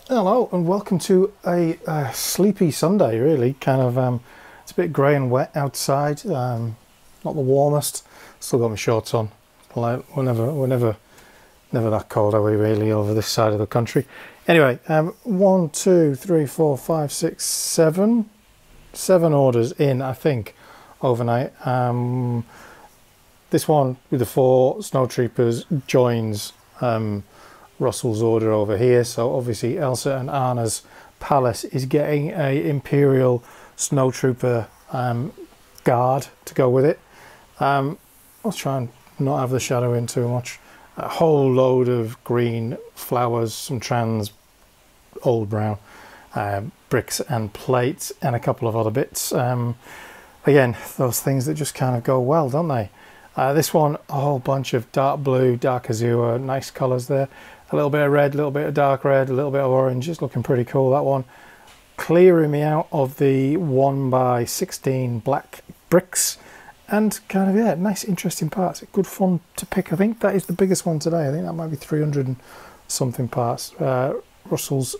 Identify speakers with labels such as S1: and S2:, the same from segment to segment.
S1: Hello and welcome to a sleepy Sunday. Really, kind of. It's a bit grey and wet outside. Not the warmest. Still got my shorts on. Like we're never that cold, are we? Really, over this side of the country. Anyway, 1, 2, 3, 4, 5, 6, 7 orders in, I think, overnight. This one with the 4 snow troopers joins Russell's order over here, so obviously Elsa and Anna's palace is getting a Imperial snow trooper guard to go with it. I'll try and not have the shadow in too much. A whole load of green flowers, some trans old brown bricks and plates, and a couple of other bits. Again, those things that just kind of go well, don't they? This one, a whole bunch of dark blue, dark azure, nice colours there. A little bit of red, a little bit of dark red, a little bit of orange. It's looking pretty cool, that one. Clearing me out of the 1x16 black bricks. And kind of, yeah, nice, interesting parts. Good fun to pick. I think that is the biggest one today. I think that might be 300 and something parts. Russell's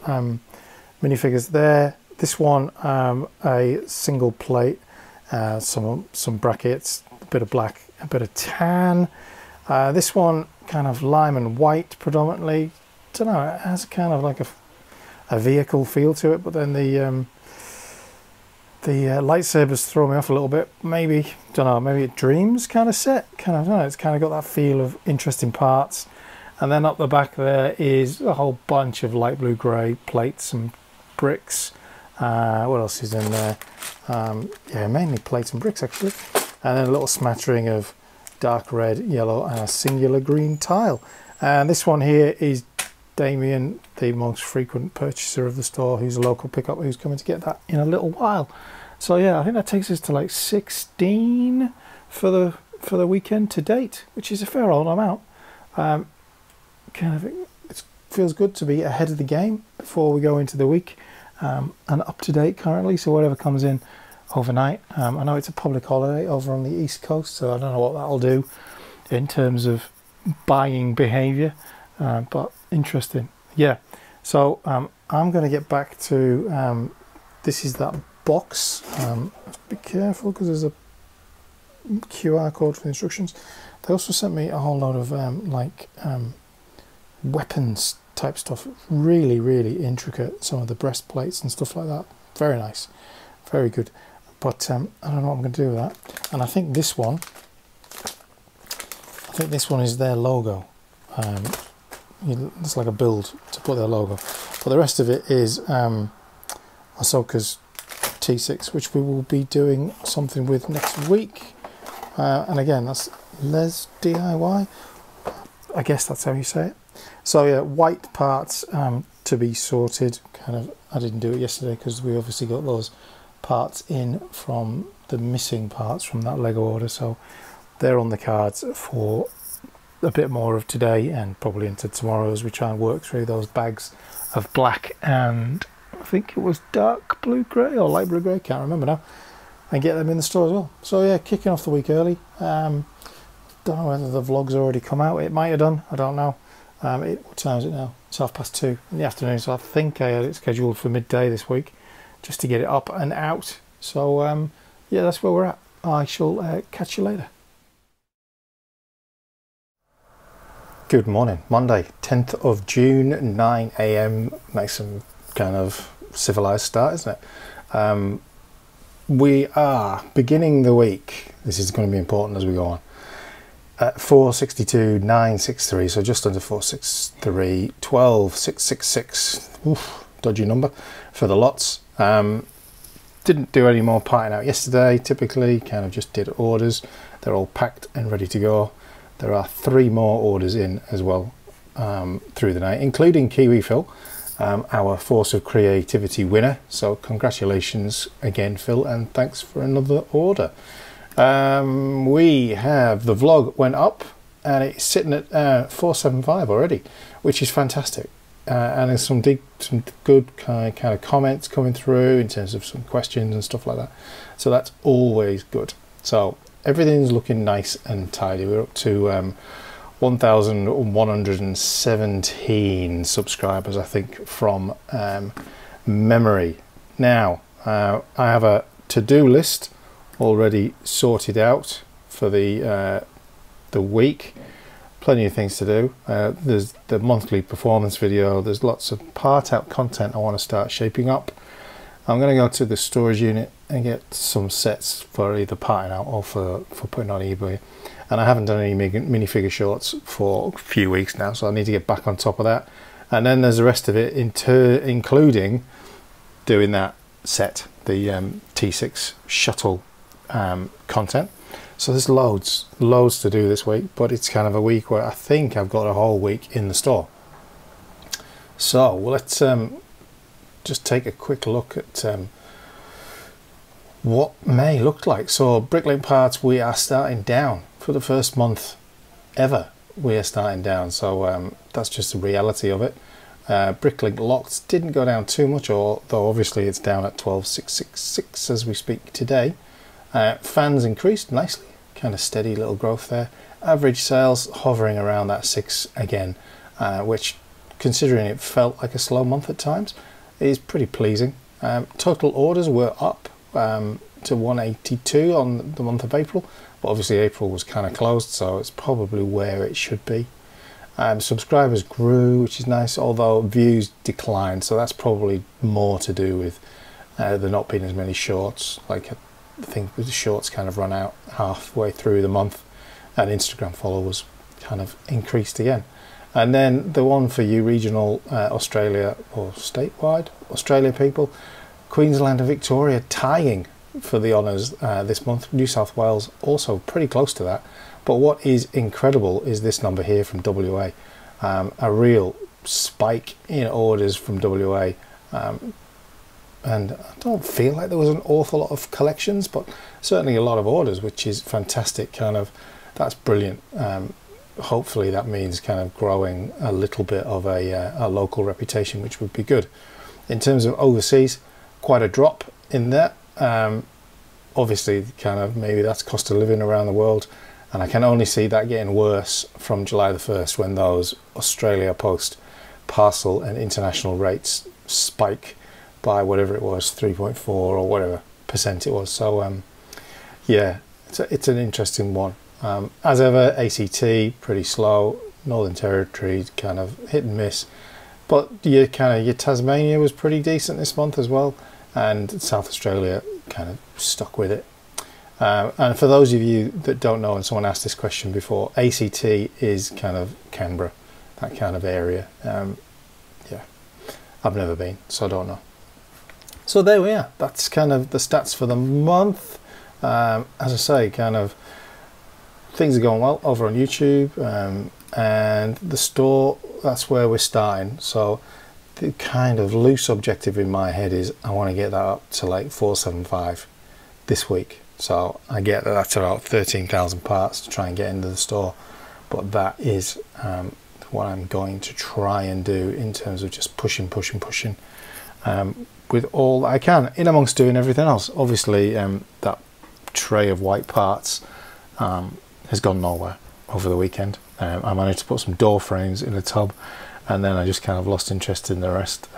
S1: minifigures there. This one, a single plate, some brackets, a bit of black, a bit of tan. This one kind of lime and white predominantly. Don't know, it has kind of like a vehicle feel to it, but then the lightsabers throw me off a little bit. Maybe, don't know, maybe a Dreams kind of set. Kind of, I don't know, it's kind of got that feel of interesting parts. And then up the back there is a whole bunch of light blue grey plates and bricks. What else is in there? Yeah, mainly plates and bricks actually. And then a little smattering of dark red, yellow and a singular green tile. And this one here is Damien, the most frequent purchaser of the store, who's a local pickup, who's coming to get that in a little while. So yeah, I think that takes us to like 16 for the weekend to date, which is a fair old amount. Kind of, it feels good to be ahead of the game before we go into the week, and up to date currently. So whatever comes in overnight. I know it's a public holiday over on the East Coast, so I don't know what that'll do in terms of buying behaviour, but interesting. Yeah, so I'm going to get back to this is that box. Be careful because there's a QR code for the instructions. They also sent me a whole load of weapons type stuff. Really intricate, some of the breastplates and stuff like that. Very nice, very good. But I don't know what I'm going to do with that. And I think this one is their logo. It's like a build to put their logo. But the rest of it is Ahsoka's T6, which we will be doing something with next week. And again, that's Les DIY. I guess that's how you say it. So yeah, white parts to be sorted. Kind of, I didn't do it yesterday because we obviously got those parts in from the missing parts from that Lego order, so they're on the cards for a bit more of today and probably into tomorrow as we try and work through those bags of black and I think it was dark blue grey or light blue grey, can't remember now, and get them in the store as well. So yeah, kicking off the week early. Don't know whether the vlog's already come out. It might have done, I don't know. What time is it now? It's 2:30 in the afternoon, so I think I had it scheduled for midday this week, just to get it up and out. So yeah, that's where we're at. I shall catch you later. Good morning, Monday 10th of June, 9 AM. Nice and kind of civilized start, isn't it? We are beginning the week. This is going to be important as we go on. At 462,963, so just under 463, 12,666. Oof, dodgy number for the lots. Didn't do any more parting out yesterday. Typically kind of just did orders. They're all packed and ready to go. There are 3 more orders in as well through the night, including Kiwi Phil, our Force of Creativity winner. So congratulations again, Phil, and thanks for another order. We have the vlog went up and it's sitting at 475 already, which is fantastic. And there's some good kind of comments coming through in terms of some questions and stuff like that. So that's always good. So everything's looking nice and tidy. We're up to 1,117 subscribers, I think, from memory. Now, I have a to-do list already sorted out for the week. Plenty of things to do. There's the monthly performance video. There's lots of part out content I want to start shaping up. I'm going to go to the storage unit and get some sets for either parting out or for putting on eBay. And I haven't done any minifigure shorts for a few weeks now, so I need to get back on top of that. And then there's the rest of it, including doing that set, the T6 shuttle content. So there's loads to do this week, but it's kind of a week where I think I've got a whole week in the store. So let's just take a quick look at what May looked like. So Bricklink parts, we are starting down for the first month ever. We are starting down, so that's just the reality of it. Bricklink locks didn't go down too much, although obviously it's down at 12,666 as we speak today. Fans increased nicely, kind of steady little growth there. Average sales hovering around that 6 again, which, considering it felt like a slow month at times, is pretty pleasing. Total orders were up to 182 on the month of April, but obviously April was kind of closed, so it's probably where it should be. Subscribers grew, which is nice, although views declined, so that's probably more to do with there not being as many shorts. Like, I think the shorts kind of run out halfway through the month, and Instagram followers kind of increased again. And then the one for you regional Australia, or statewide Australia people, Queensland and Victoria tying for the honours this month. New South Wales also pretty close to that. But what is incredible is this number here from WA. A real spike in orders from WA. And I don't feel like there was an awful lot of collections, but certainly a lot of orders, which is fantastic. Kind of, that's brilliant. Hopefully that means kind of growing a little bit of a local reputation, which would be good. In terms of overseas, quite a drop in that. Obviously, kind of maybe that's cost of living around the world, and I can only see that getting worse from July the 1st when those Australia Post parcel and international rates spike by whatever it was, 3.4 or whatever % it was. So yeah, it's an interesting one. As ever, ACT pretty slow. Northern Territory kind of hit and miss, but your Tasmania was pretty decent this month as well, and South Australia kind of stuck with it. And for those of you that don't know, and someone asked this question before, ACT is kind of Canberra, that kind of area. Yeah, I've never been, so I don't know. So there we are. That's kind of the stats for the month. As I say, kind of things are going well over on YouTube, and the store, that's where we're starting. So the kind of loose objective in my head is I want to get that up to like 475 this week. So I get that that's about 13,000 parts to try and get into the store, but that is what I'm going to try and do in terms of just pushing with all I can, in amongst doing everything else. Obviously that tray of white parts has gone nowhere over the weekend. I managed to put some door frames in a tub, and then I just kind of lost interest in the rest.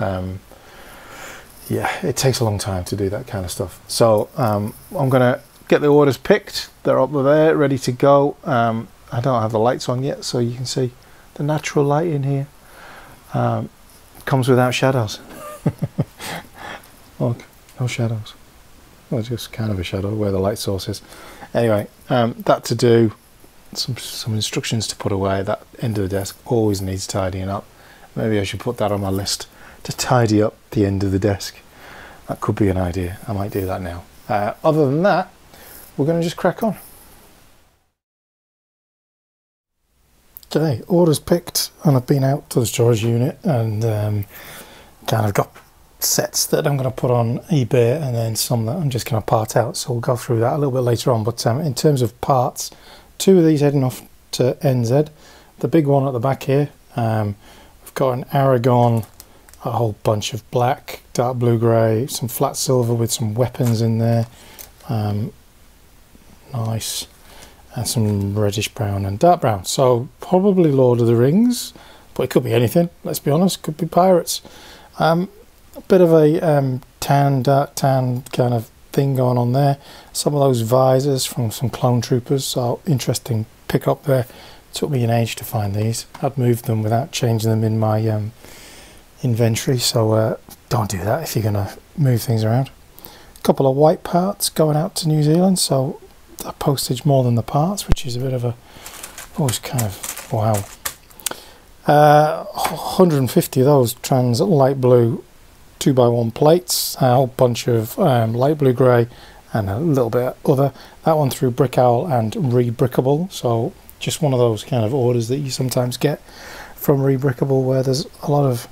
S1: Yeah, it takes a long time to do that kind of stuff. So I'm gonna get the orders picked. They're up there, ready to go. I don't have the lights on yet, so you can see the natural light in here. Comes without shadows. Look, no shadows. Well, just kind of a shadow where the light source is. Anyway, that to do. Some instructions to put away. That end of the desk always needs tidying up. Maybe I should put that on my list to tidy up the end of the desk. That could be an idea. I might do that now. Other than that, we're going to just crack on. Okay, orders picked, and I've been out to the storage unit and kind of got sets that I'm going to put on eBay, and then some that I'm just going to part out. So we'll go through that a little bit later on. But in terms of parts, 2 of these heading off to NZ. The big one at the back here, we've got an Aragon, a whole bunch of black, dark blue grey, some flat silver with some weapons in there. Nice. and some reddish brown and dark brown. So probably Lord of the Rings, but it could be anything, let's be honest. Could be pirates. A bit of a tan, dark tan kind of thing going on there. Some of those visors from some clone troopers, so interesting pick up there. Took me an age to find these. I'd moved them without changing them in my inventory, so don't do that if you're going to move things around. A couple of white parts going out to New Zealand, so the postage more than the parts, which is a bit of a, always kind of, wow. 150 of those trans light blue 2x1 plates, a whole bunch of light blue grey and a little bit of other. That one through Brickowl and Brickowl, so just one of those kind of orders that you sometimes get from Brickowl where there's a lot of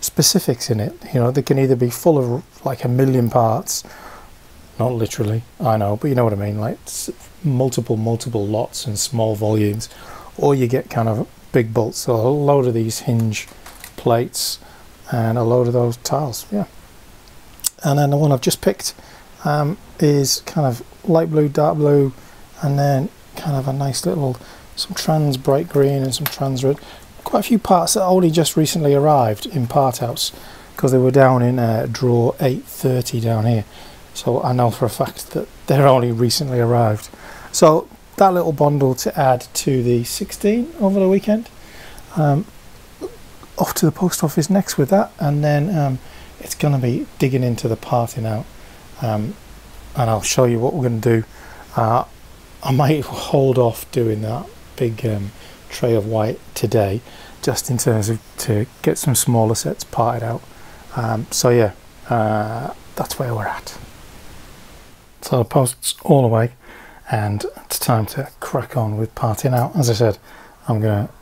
S1: specifics in it. You know, they can either be full of like a million parts, not literally, I know, but you know what I mean, like multiple lots and small volumes, or you get kind of big bolts. So a load of these hinge plates and a load of those tiles, yeah. And then the one I've just picked is kind of light blue, dark blue, and then kind of a nice little, some trans bright green and some trans red. Quite a few parts that only just recently arrived in Part House, because they were down in drawer 830 down here. So I know for a fact that they're only recently arrived. So that little bundle to add to the 16 over the weekend. Off to the post office next with that, and then it's going to be digging into the parting out, and I'll show you what we're going to do. I might hold off doing that big tray of white today, just in terms of to get some smaller sets parted out. So yeah, that's where we're at. So the post's all away, and it's time to crack on with parting out. As I said, I'm going to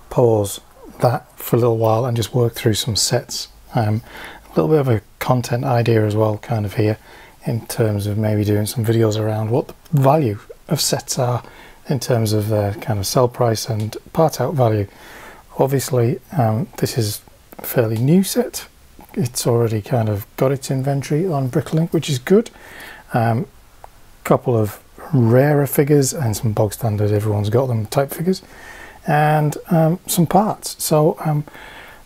S1: pause that for a little while and just work through some sets. A little bit of a content idea as well kind of here, in terms of maybe doing some videos around what the value of sets are in terms of their kind of sell price and part out value. Obviously this is a fairly new set. It's already kind of got its inventory on Bricklink, which is good. Couple of rarer figures and some bog standard, everyone's got them, type figures, and some parts. So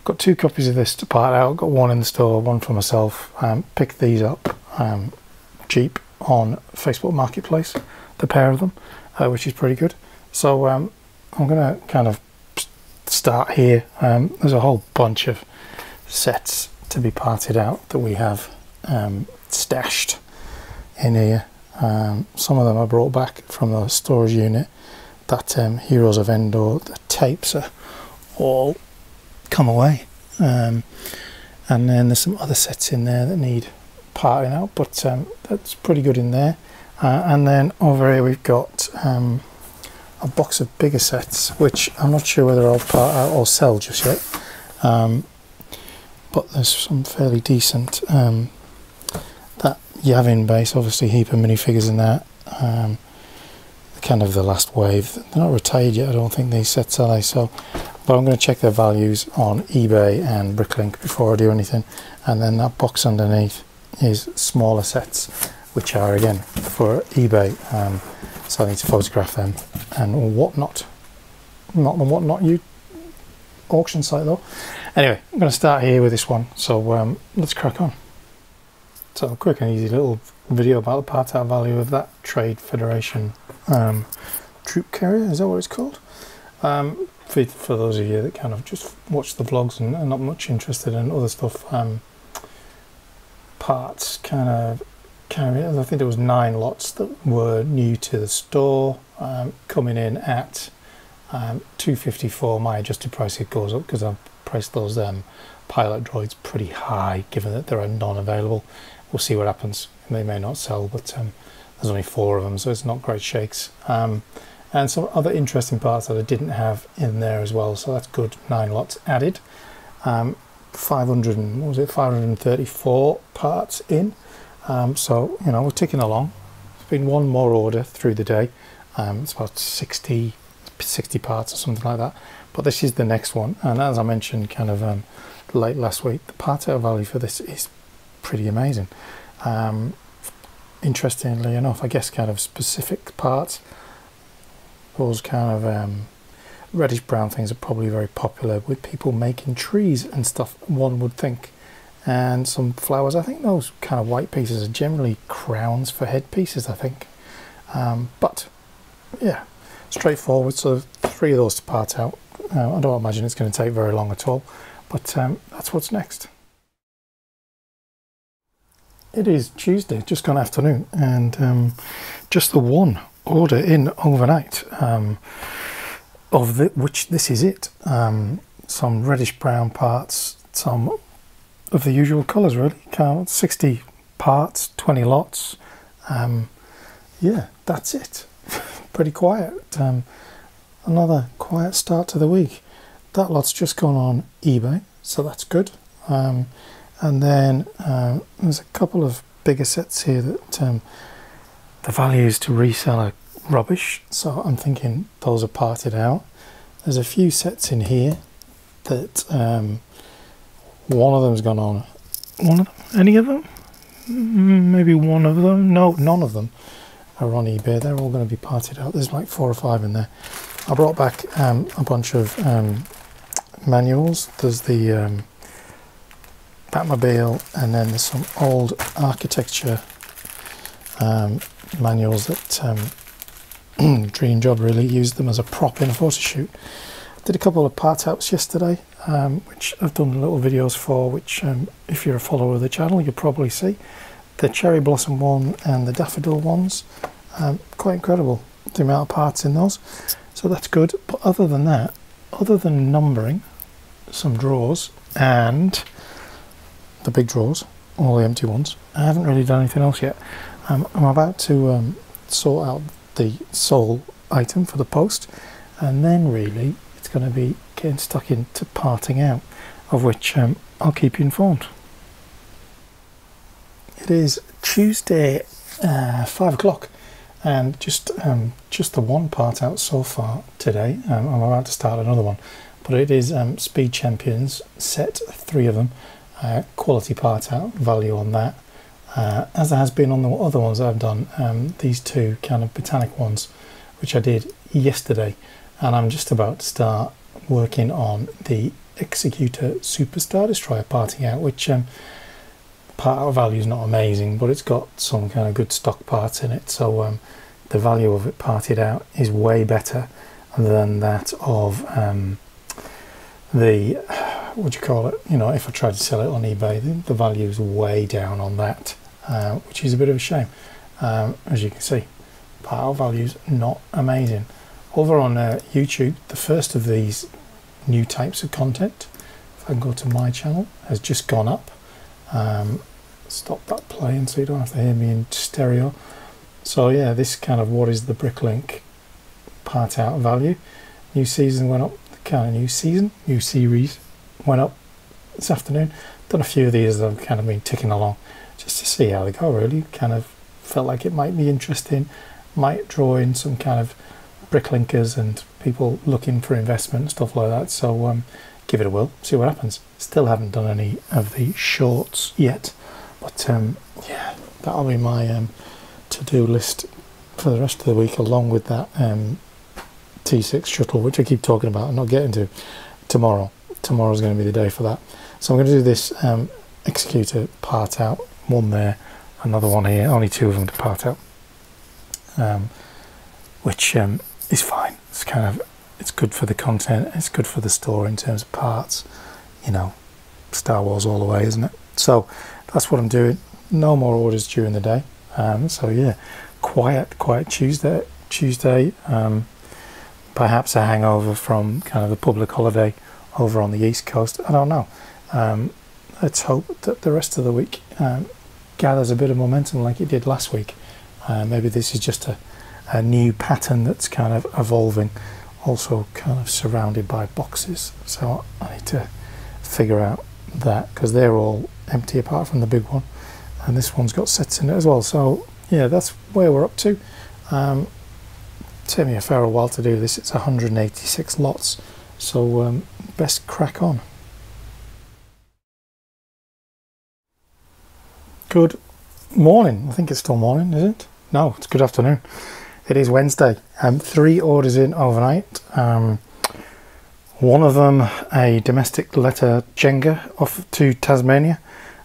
S1: got 2 copies of this to part out. Got one in the store, one for myself. Picked these up cheap on Facebook Marketplace, the pair of them, which is pretty good. So I'm gonna kind of start here. There's a whole bunch of sets to be parted out that we have stashed in here. Some of them I brought back from the storage unit. That Heroes of Endor, the tapes are all come away, and then there's some other sets in there that need parting out, but that's pretty good in there. And then over here we've got a box of bigger sets, which I'm not sure whether I'll part out or sell just yet, but there's some fairly decent that Yavin base, obviously heap of minifigures in that. Kind of the last wave. They're not retired yet, I don't think, these sets, are they? So, but I'm going to check their values on eBay and Bricklink before I do anything. And then that box underneath is smaller sets, which are again for eBay. So I need to photograph them and whatnot. Not the whatnot you auction site though. Anyway, I'm going to start here with this one. So let's crack on. So a quick and easy little video about the part out value of that Trade Federation troop carrier, is that what it's called? For those of you that kind of just watch the vlogs and are not much interested in other stuff, parts kind of carriers, I think there was 9 lots that were new to the store, coming in at $254. My adjusted price, it goes up because I've priced those pilot droids pretty high, given that there are none available. We'll see what happens. They may not sell, but there's only 4 of them, so it's not great shakes. And some other interesting parts that I didn't have in there as well, so that's good. 9 lots added. 534 parts in. So you know, we're ticking along. There's been one more order through the day. It's about 60 parts or something like that. But this is the next one, and as I mentioned, kind of late last week, the part out value for this is pretty amazing. Interestingly enough, I guess kind of specific parts those kind of reddish brown things are probably very popular with people making trees and stuff, one would think. And some flowers. I think those kind of white pieces are generally crowns for headpieces, I think. But yeah, straightforward. So 3 of those to part out. I don't imagine it's going to take very long at all, but that's what's next. It is Tuesday, just gone afternoon, and just the one order in overnight, which this is it. Some reddish brown parts, some of the usual colours really. Count 60 parts, 20 lots. Yeah, that's it. Pretty quiet. Another quiet start to the week. That lot's just gone on eBay, so that's good. And then there's a couple of bigger sets here that the values to resell are rubbish, so I'm thinking those are parted out. There's a few sets in here that one of them's gone on. One of them? Any of them? Maybe one of them? No, none of them are on eBay. They're all going to be parted out. There's like 4 or 5 in there. I brought back a bunch of manuals. There's the Batmobile, and then there's some old architecture manuals that dream job really. Used them as a prop in a photo shoot. Did a couple of part outs yesterday, which I've done little videos for, which if you're a follower of the channel you'll probably see. The cherry blossom one and the daffodil ones, quite incredible the amount of parts in those, so that's good. But other than that, other than numbering some drawers and the big drawers, all the empty ones, I haven't really done anything else yet. I'm about to sort out the sole item for the post, and then really it's going to be getting stuck into parting out, of which I'll keep you informed. It is Tuesday, 5 o'clock, and just the one part out so far today. I'm about to start another one, but it is Speed Champions set, 3 of them, quality part out, value on that, as there has been on the other ones I've done. These 2 kind of botanic ones, which I did yesterday, and I'm just about to start working on the Executor Superstar Destroyer parting out, which part out value is not amazing, but it's got some kind of good stock parts in it, so the value of it parted out is way better than that of the what do you call it, you know, if I tried to sell it on eBay. The value is way down on that, which is a bit of a shame. As you can see, part out value's not amazing. Over on YouTube, the first of these new types of content, if I can go to my channel, has just gone up. Stop that playing so you don't have to hear me in stereo. So yeah, this kind of what is the Bricklink part out value. New season went up, kind of new series went up this afternoon. Done a few of these that I've kind of been ticking along just to see how they go really. Kind of felt like it might be interesting, might draw in some kind of bricklinkers and people looking for investment and stuff like that, so give it a whirl, see what happens. Still haven't done any of the shorts yet, but yeah, that'll be my to-do list for the rest of the week, along with that T6 shuttle, which I keep talking about and not getting to. Tomorrow's going to be the day for that, so I'm going to do this Executor part out, one there, another one here, only 2 of them to part out, which is fine. It's kind of, it's good for the content, it's good for the store in terms of parts, you know, Star Wars all the way, isn't it? So that's what I'm doing. No more orders during the day, so yeah, quiet Tuesday, perhaps a hangover from kind of the public holiday over on the East Coast, I don't know. Let's hope that the rest of the week gathers a bit of momentum like it did last week. Maybe this is just a new pattern that's kind of evolving, also kind of surrounded by boxes, so I need to figure out that, because they're all empty apart from the big one, and this one's got sets in it as well. So yeah, that's where we're up to. Take me a fair while to do this. It's 186 lots, so best crack on. Good morning. I think it's still morning, is it? No, it's good afternoon. it is Wednesday. 3 orders in overnight. One of them a domestic letter Jenga off to Tasmania.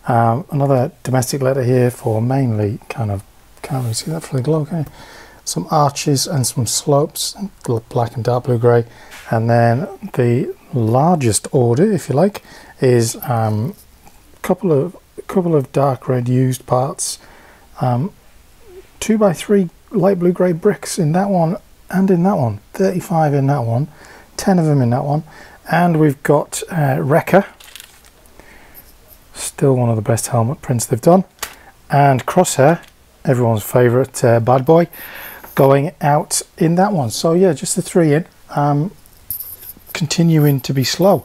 S1: Another domestic letter here for mainly kind of, can't really see that from the glow, can you? Some arches and some slopes, black and dark blue grey. And then the largest order, if you like, is a couple of dark red used parts, 2x3 light blue grey bricks in that one and in that one, 35 in that one, 10 of them in that one. And we've got Wrecker, still one of the best helmet prints they've done, and Crosshair, everyone's favourite bad boy, going out in that one. So yeah, just the 3 in, continuing to be slow,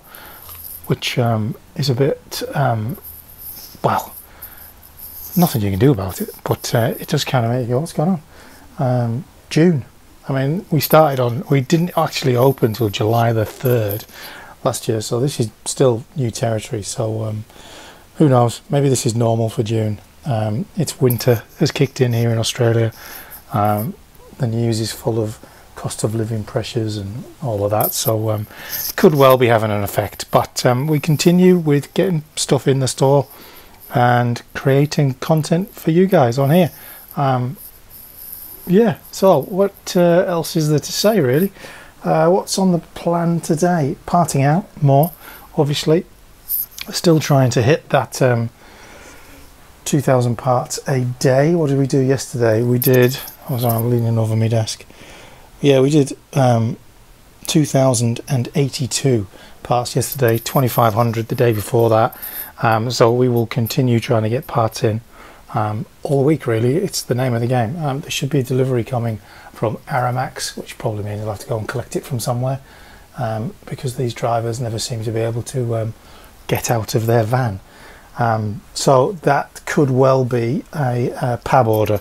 S1: which is a bit, well, nothing you can do about it, but it does kind of make you go, what's going on? June. I mean, we didn't actually open till July the 3rd last year, so this is still new territory. So who knows? Maybe this is normal for June. It's winter has kicked in here in Australia. The news is full of cost of living pressures and all of that, so it could well be having an effect. But we continue with getting stuff in the store and creating content for you guys on here. Yeah, so what else is there to say, really? What's on the plan today? Parting out more, obviously. Still trying to hit that 2,000 parts a day. What did we do yesterday? We did, I'm leaning over my desk. Yeah, we did 2,082 parts yesterday, 2,500 the day before that. So we will continue trying to get parts in all week, really. It's the name of the game. There should be a delivery coming from Aramax, which probably means I'll have to go and collect it from somewhere, because these drivers never seem to be able to get out of their van. So that could well be a PAB order.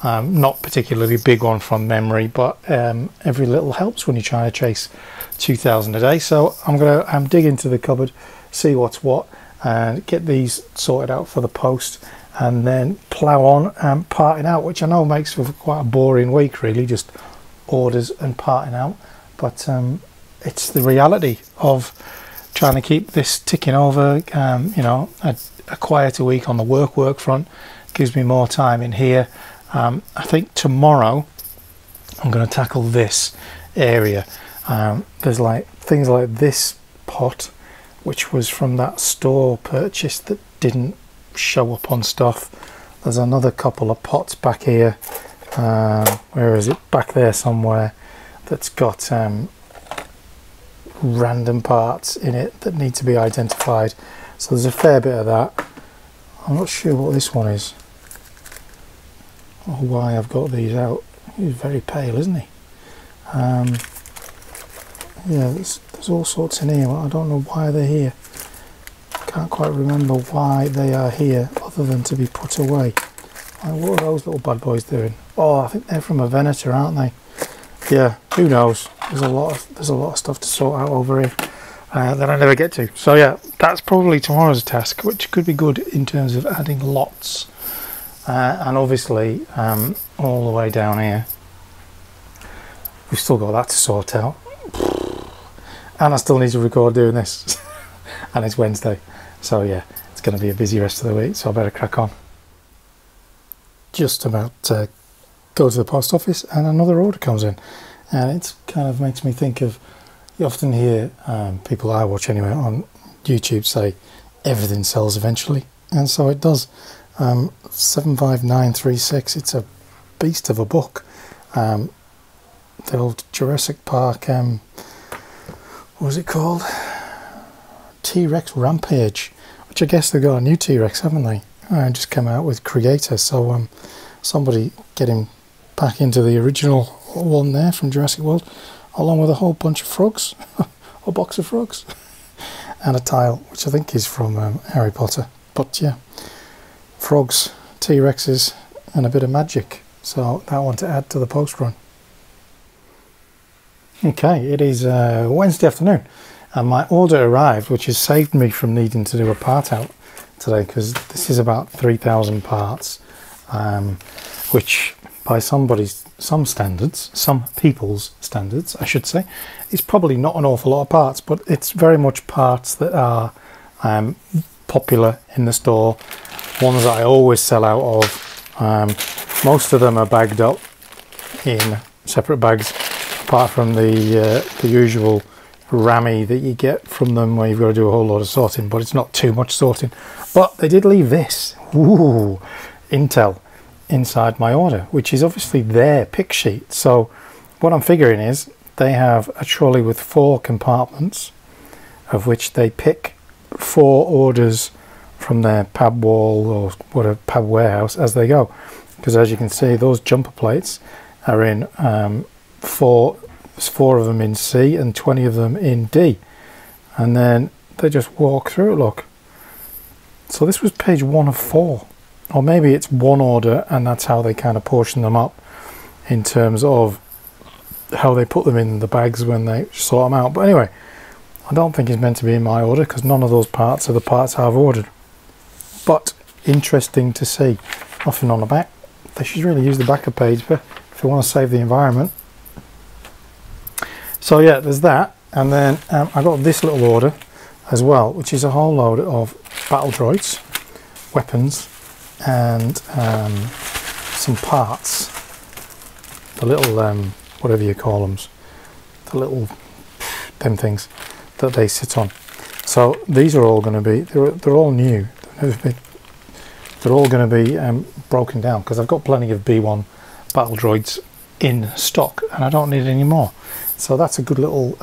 S1: Not particularly big one from memory, but every little helps when you're trying to chase 2,000 a day. So I'm dig into the cupboard, see what's what, and get these sorted out for the post, and then plough on and parting out, which I know makes for quite a boring week, really, just orders and parting out. But it's the reality of trying to keep this ticking over. You know, a quieter week on the work front gives me more time in here. I think tomorrow I'm going to tackle this area. There's like things like this pot, which was from that store purchase that didn't show up on stuff. There's another couple of pots back here. Where is it? Back there somewhere. That's got random parts in it that need to be identified. So there's a fair bit of that. I'm not sure what this one is, or why I've got these out. He's very pale, isn't he? Yeah, there's all sorts in here. I don't know why they're here. Can't quite remember why they are here, other than to be put away. What are those little bad boys doing? Oh, I think they're from a Venator, aren't they? Yeah, who knows? There's a lot of stuff to sort out over here that I never get to. So yeah, that's probably tomorrow's task, which could be good in terms of adding lots. And obviously, all the way down here, we've still got that to sort out. And I still need to record doing this. And it's Wednesday. So yeah, it's going to be a busy rest of the week, so I better crack on. Just about to go to the post office and another order comes in. And it kind of makes me think of, you often hear people I watch anyway on YouTube say everything sells eventually. And so it does. 75936, it's a beast of a book. The old Jurassic Park, what was it called? T-Rex Rampage, which I guess they've got a new T-Rex, haven't they? Just come out with Creator, so somebody get him back into the original one there from Jurassic World, along with a whole bunch of frogs, a box of frogs, and a tile, which I think is from Harry Potter. But yeah, frogs, T-Rexes, and a bit of magic. So that one to add to the post run. Okay, it is Wednesday afternoon, and my order arrived, which has saved me from needing to do a part out today, because this is about 3,000 parts, which by some standards, some people's standards, I should say. It's probably not an awful lot of parts, but it's very much parts that are popular in the store, ones that I always sell out of. Most of them are bagged up in separate bags, apart from the usual rammy that you get from them where you've got to do a whole lot of sorting, but it's not too much sorting. But they did leave this intel inside my order, which is obviously their pick sheet. So what I'm figuring is they have a trolley with 4 compartments, of which they pick 4 orders from their pab wall or whatever pab warehouse as they go, because as you can see, those jumper plates are in 4 of them in C and 20 of them in D, and then they just walk through it. Look, so this was page 1 of 4, or maybe it's one order and that's how they kind of portion them up in terms of how they put them in the bags when they sort them out. But anyway, I don't think it's meant to be in my order because none of those parts are the parts I've ordered, but interesting to see. Nothing on the back. They should really use the back of page if they want to save the environment. So yeah, there's that, and then I got this little order as well, which is a whole load of battle droids, weapons, and some parts. The little whatever you call them, the little them things that they sit on. So these are all going to be, they're all new. They're all going to be broken down because I've got plenty of B1 battle droids in stock and I don't need any more. So that's a good little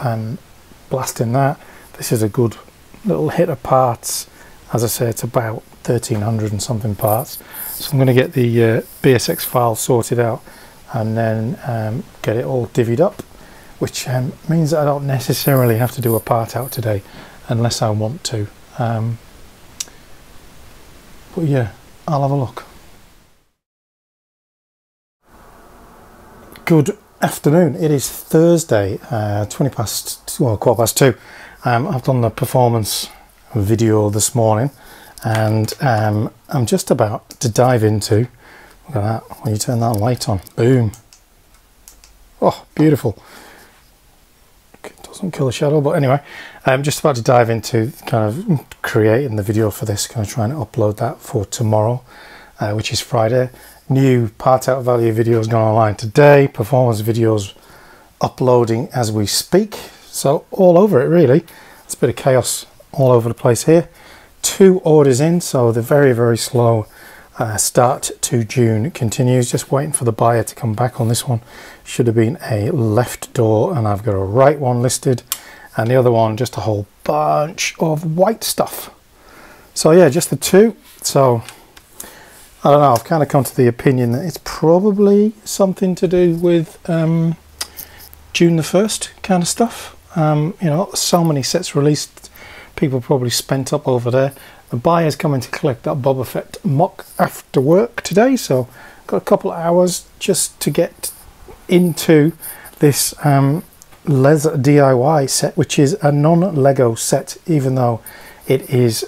S1: blast in that. This is a good little hit of parts. As I say, it's about 1300 and something parts. So I'm going to get the BSX file sorted out and then get it all divvied up, which means that I don't necessarily have to do a part out today unless I want to. But yeah, I'll have a look. Good afternoon. It is Thursday, 2:15. I've done the performance video this morning, and I'm just about to dive into, look at that, when you turn that light on, boom, oh beautiful, it doesn't kill the shadow. But anyway, I'm just about to dive into kind of creating the video for this, kind of trying to upload that for tomorrow, which is Friday. New part out value videos going online today, performance videos uploading as we speak, so all over it really. It's a bit of chaos all over the place here. 2 orders in, so the very slow start to June continues. Just waiting for the buyer to come back on this one. Should have been a left door and I've got a right one listed, and the other one just a whole bunch of white stuff. So yeah, just the 2. So I don't know, I've kind of come to the opinion that it's probably something to do with June the 1st kind of stuff. You know, so many sets released, people probably spent up over there. The buyer's coming to collect that Boba Fett mock after work today, so got a couple of hours just to get into this Les DIY set, which is a non-Lego set, even though it is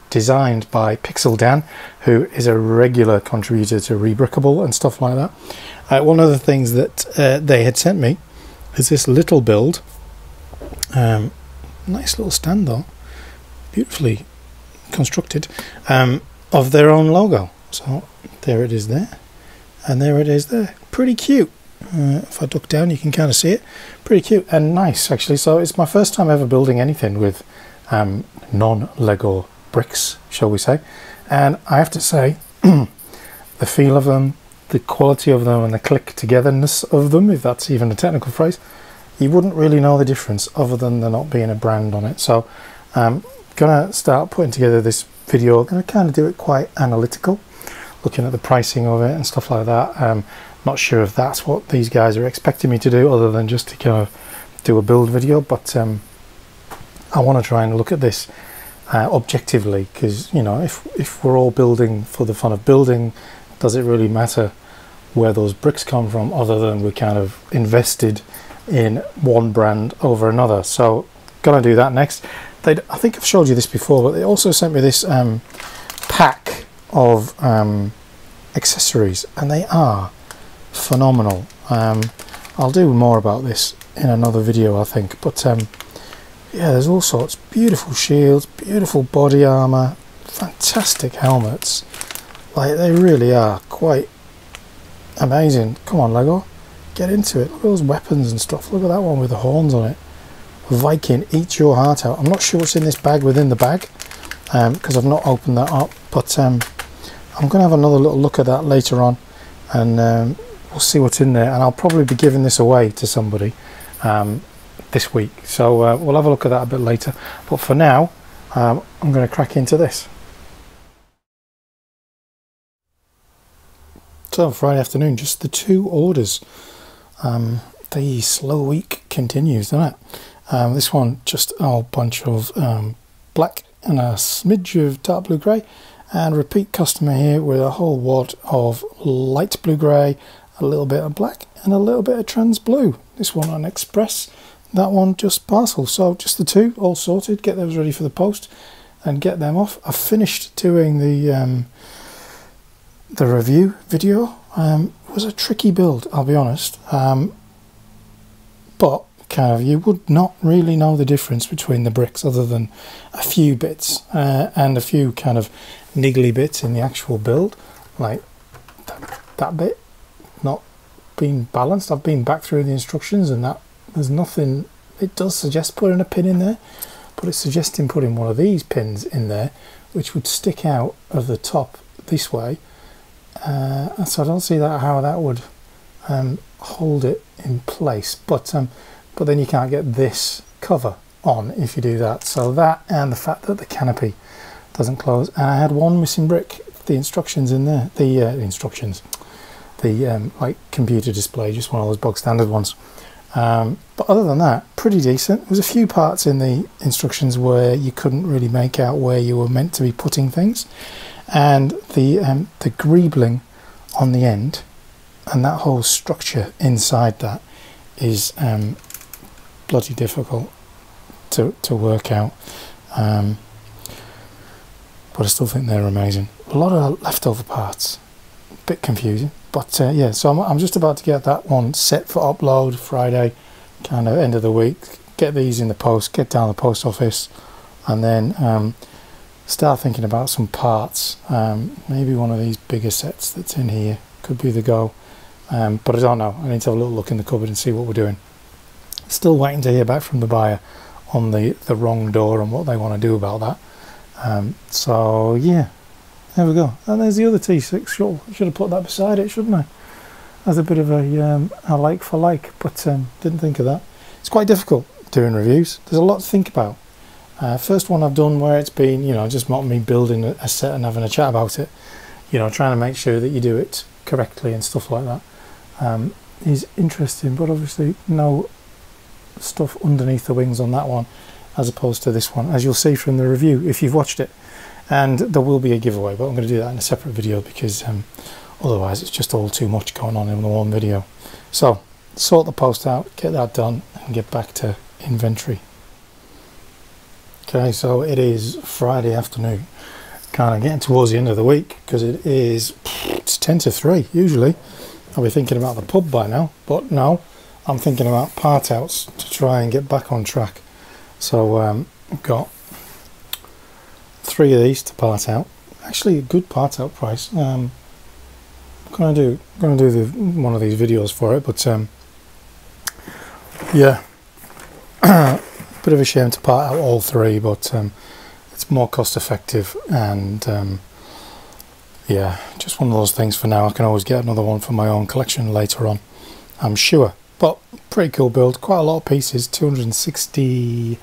S1: designed by Pixel Dan, who is a regular contributor to Brickowl and stuff like that. One of the things that they had sent me is this little build. Nice little stand though, beautifully constructed, of their own logo. So there it is there, and there it is there. Pretty cute. If I duck down you can kind of see it. Pretty cute and nice actually. So it's my first time ever building anything with non-Lego bricks, shall we say, and I have to say the feel of them, the quality of them, and the click togetherness of them, if that's even a technical phrase, you wouldn't really know the difference other than there not being a brand on it. So I'm gonna start putting together this video. I'm gonna kind of do it quite analytical, looking at the pricing of it and stuff like that. Not sure if that's what these guys are expecting me to do, other than just to kind of do a build video, but I want to try and look at this objectively, because you know, if we're all building for the fun of building, does it really matter where those bricks come from, other than we're kind of invested in one brand over another? So gonna do that next. I think I've showed you this before, but they also sent me this pack of accessories, and they are phenomenal. I'll do more about this in another video, I think, but yeah, there's all sorts. Beautiful shields, beautiful body armor, fantastic helmets. Like, they really are quite amazing. Come on, Lego, get into it. Look at those weapons and stuff. Look at that one with the horns on it. Viking, eat your heart out. I'm not sure what's in this bag within the bag, because I've not opened that up, but I'm going to have another little look at that later on, and we'll see what's in there, and I'll probably be giving this away to somebody this week, so we'll have a look at that a bit later. But for now, I'm going to crack into this. So Friday afternoon, just the 2 orders. The slow week continues, doesn't it? This one, just a whole bunch of black and a smidge of dark blue grey, and repeat customer here with a whole wad of light blue grey, a little bit of black and a little bit of trans blue. This one on express, that one just parcel. So just the 2 all sorted. Get those ready for the post and get them off. I finished doing the review video. It was a tricky build, I'll be honest, but kind of you would not really know the difference between the bricks other than a few bits and a few kind of niggly bits in the actual build, like that bit not being balanced. I've been back through the instructions, and that there's nothing. It does suggest putting a pin in there, but it's suggesting putting one of these pins in there, which would stick out of the top this way, so I don't see how that would hold it in place, but then you can't get this cover on if you do that. So that, and the fact that the canopy doesn't close, and I had one missing brick. The instructions in there, the instructions, the like computer display, just one of those bog standard ones. But other than that, pretty decent. There was a few parts in the instructions where you couldn't really make out where you were meant to be putting things, and the greebling on the end and that whole structure inside that is bloody difficult to work out, but I still think they're amazing. A lot of leftover parts, a bit confusing, but yeah, so I'm just about to get that one set for upload Friday, kind of end of the week, get these in the post, get down the post office, and then start thinking about some parts. Maybe one of these bigger sets that's in here could be the go, but I don't know. I need to have a little look in the cupboard and see what we're doing. Still waiting to hear back from the buyer on the wrong door and what they want to do about that. So yeah, there we go. And there's the other T6 shuttle. I should have put that beside it, shouldn't I? As a bit of a like for like, but didn't think of that. It's quite difficult doing reviews. There's a lot to think about. First one I've done where it's been, you know, just not me building a set and having a chat about it, you know, trying to make sure that you do it correctly and stuff like that, is interesting, but obviously no stuff underneath the wings on that one as opposed to this one, as you'll see from the review if you've watched it. And there will be a giveaway, but I'm going to do that in a separate video because otherwise it's just all too much going on in the one video. So sort the post out, get that done, and get back to inventory. Okay, so it is Friday afternoon, kind of getting towards the end of the week, because it's 10 to 3 usually. I'll be thinking about the pub by now, but no, I'm thinking about part outs to try and get back on track. So I've got 3 of these to part out. Actually, a good part out price. I'm gonna do one of these videos for it, but yeah, bit of a shame to part out all 3, but it's more cost effective, and yeah, just one of those things for now. I can always get another one for my own collection later on, I'm sure. But pretty cool build, quite a lot of pieces, 260,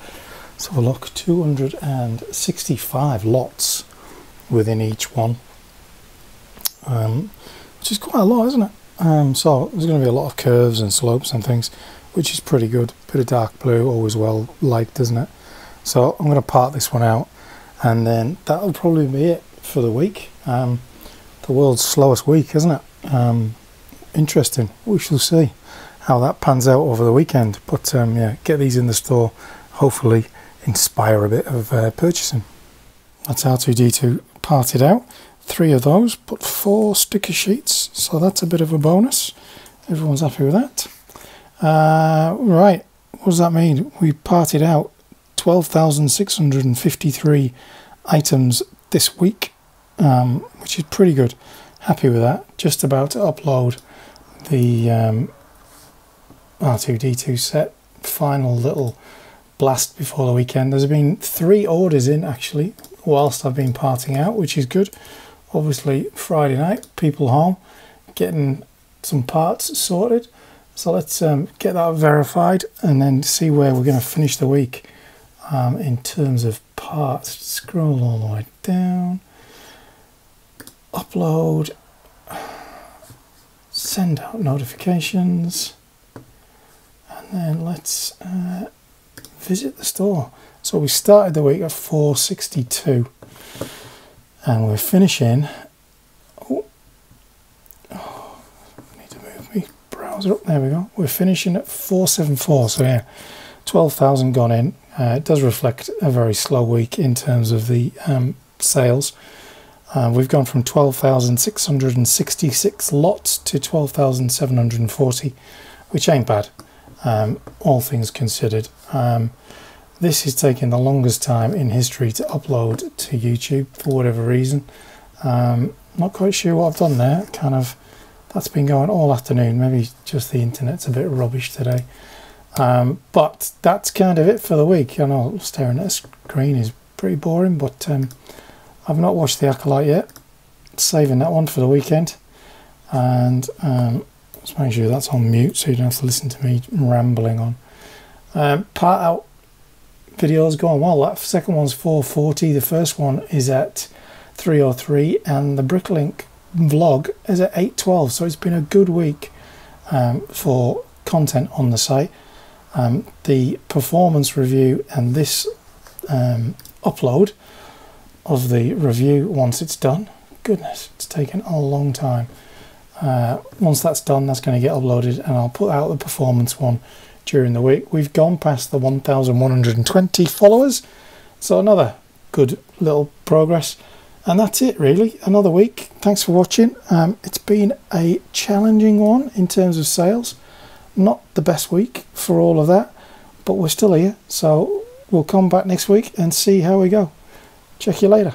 S1: let's have a look, 265 lots within each one, which is quite a lot, isn't it? So there's going to be a lot of curves and slopes and things, which is pretty good. Bit of dark blue, always well liked, isn't it? So I'm going to part this one out, and then that'll probably be it for the week. The world's slowest week, isn't it? Interesting. We shall see how that pans out over the weekend, but yeah, get these in the store, hopefully inspire a bit of purchasing. That's R2D2 parted out, 3 of those, but 4 sticker sheets, so that's a bit of a bonus. everyone's happy with that. Right, what does that mean? We parted out 12,653 items this week, which is pretty good. Happy with that. Just about to upload the R2-D2 set. Final little blast before the weekend. There's been 3 orders in actually whilst I've been parting out, which is good. Obviously Friday night, people home, getting some parts sorted. So let's get that verified and then see where we're going to finish the week in terms of parts. Scroll all the way down, upload, send out notifications, and then let's visit the store. So we started the week at 462 and we're finishing. Need to move my browser up. There we go. We're finishing at 474. So yeah, 12,000 gone in. It does reflect a very slow week in terms of the sales. We've gone from 12,666 lots to 12,740, which ain't bad, all things considered. This is taking the longest time in history to upload to YouTube for whatever reason. Not quite sure what I've done there. Kind of, that's been going all afternoon. Maybe just the internet's a bit rubbish today. But that's kind of it for the week. I know staring at a screen is pretty boring, but I've not watched The Acolyte yet. Saving that one for the weekend. And let's make sure that's on mute so you don't have to listen to me rambling on. Part out videos going well. That second one's 440. The first one is at 303, and the Bricklink vlog is at 812. So it's been a good week for content on the site. The performance review and this upload of the review once it's done. Goodness, it's taken a long time. Once that's done, that's going to get uploaded, and I'll put out the performance one during the week. We've gone past the 1,120 followers, so another good little progress. And that's it really, another week. Thanks for watching. It's been a challenging one in terms of sales. Not the best week for all of that, but we're still here, so we'll come back next week and see how we go. Check you later.